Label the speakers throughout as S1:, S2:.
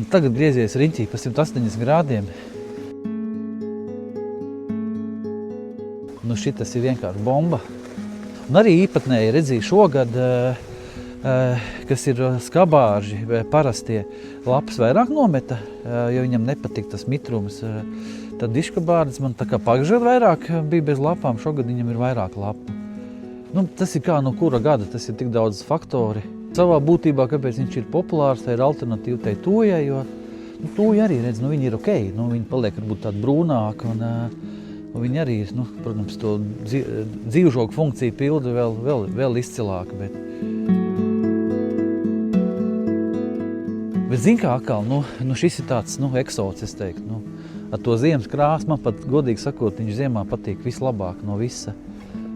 S1: Un tagad griezies riņķī pa 180 grādiem. Nu šitas ir vienkārši bomba. Un arī īpatnēji redzīju šogad, kas ir skabārži vai parastie lapas vairāk nometa, jo viņam nepatīk tas mitrums. Tad diškabārds man tā kā pagžad vairāk bija bez lapām, šogad viņam ir vairāk lapu. Nu, tas ir kā no kura gada, tas ir tik daudz faktori. Savā būtībā, kāpēc viņš ir populārs, tā ir alternatīva tai tūjai, jo tūja arī, redz, viņi ir okei, viņi paliek varbūt tādi brūnāki un viņi arī, protams, to dzīvžogu funkciju pilda vēl izcilāk, bet zin kā atkal, šis ir tāds, eksots, es teiktu, ar to ziemas krāsu man pat, godīgi sakot, viņš ziemā patīk vislabāk no visa,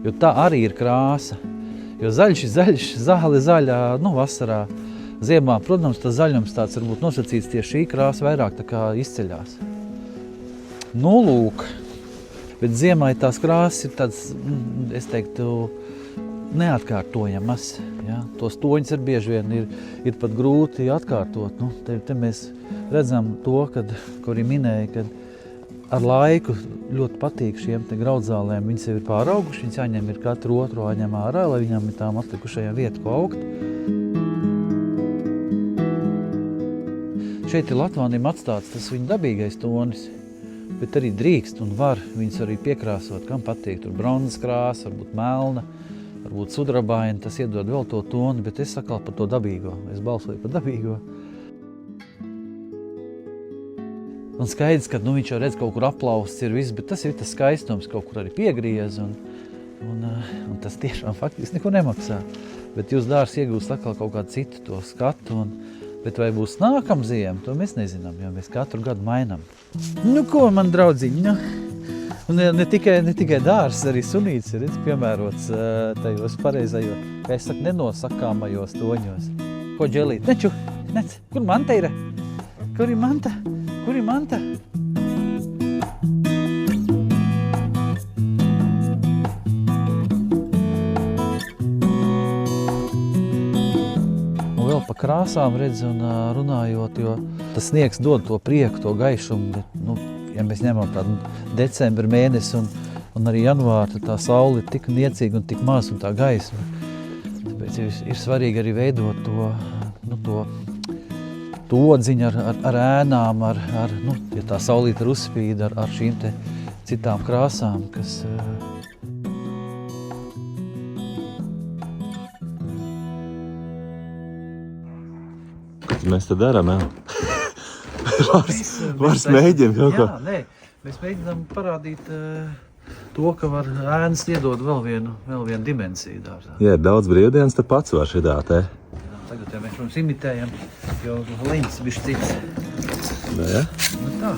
S1: jo tā arī ir krāsa. Jo zaļš ir zaļš, zāle zaļā, vasarā, ziemā, protams, tas zaļums tāds varbūt nosacīts tieši šī krāsa vairāk tā kā izceļās. Nu, lūk, bet ziemā tās krāsas ir tāds, es teiktu, neatkārtojamas. Ja? Tos toņus ar bieži vien ir pat grūti atkārtot. Te mēs redzam to, ko arī minēja, kad ar laiku ļoti patīk šiem te graudzālēm. Viņas jau ir pārauguši, viņas jāņem ir katru otro jāņem ārā, lai viņam ir tām atlikušajā vieta, ko augt. Šeit ir Latvānim atstāts tas viņa dabīgais tonis, bet arī drīkst un var viņas arī piekrāsot, kam patīk. Tur bronzas krāsa, varbūt melna, varbūt sudrabaina, tas iedod vēl to toni, bet es sakal par to dabīgo. Es balsoju par dabīgo. Un skaidrs, ka viņš jau redz kaut kur aplausts ir viss, bet tas ir tas skaistums, kaut kur arī piegriez, un tas tiešām faktiski neko nemaksā. Bet jūs dārs iegūst atkal kaut kādu citu to skatu, bet vai būs nākam ziema, to mēs nezinām, jo mēs katru gadu mainām. Nu ko, man draudziņi, un ne tikai dārs, arī sunīts ir piemērots tajos pareizajos, kā es saku, nenosakāmajos toņos. Ko dželīt? Neču, nec, kur manta ir? Kur ir manta? Kur ir manta? Un vēl pa krāsām redz un runājot, jo tas sniegs dod to prieku, to gaišumu, bet, ja mēs ņemam tādu decembra mēnesi un arī janvāru, tad tā saule ir tik niecīga un tik maz un tā gaisma. Tāpēc ir svarīgi arī veidot to odziņu ar ēnām, ja tā saulīte ir uzspīda ar šīm te citām krāsām, kas...
S2: Kas mēs te darām, Vars mēģina kaut ko.
S1: Jā, nē, mēs mēģinām parādīt to, ka var ēnas iedod vēl vienu dimensiju dārzā.
S2: Jā, daudz brīvdienas te pats var šidā te.
S1: Tagad jau mēs, protams, imitējam, jo leņķis bišķi cits.
S2: Jā?
S1: Tā.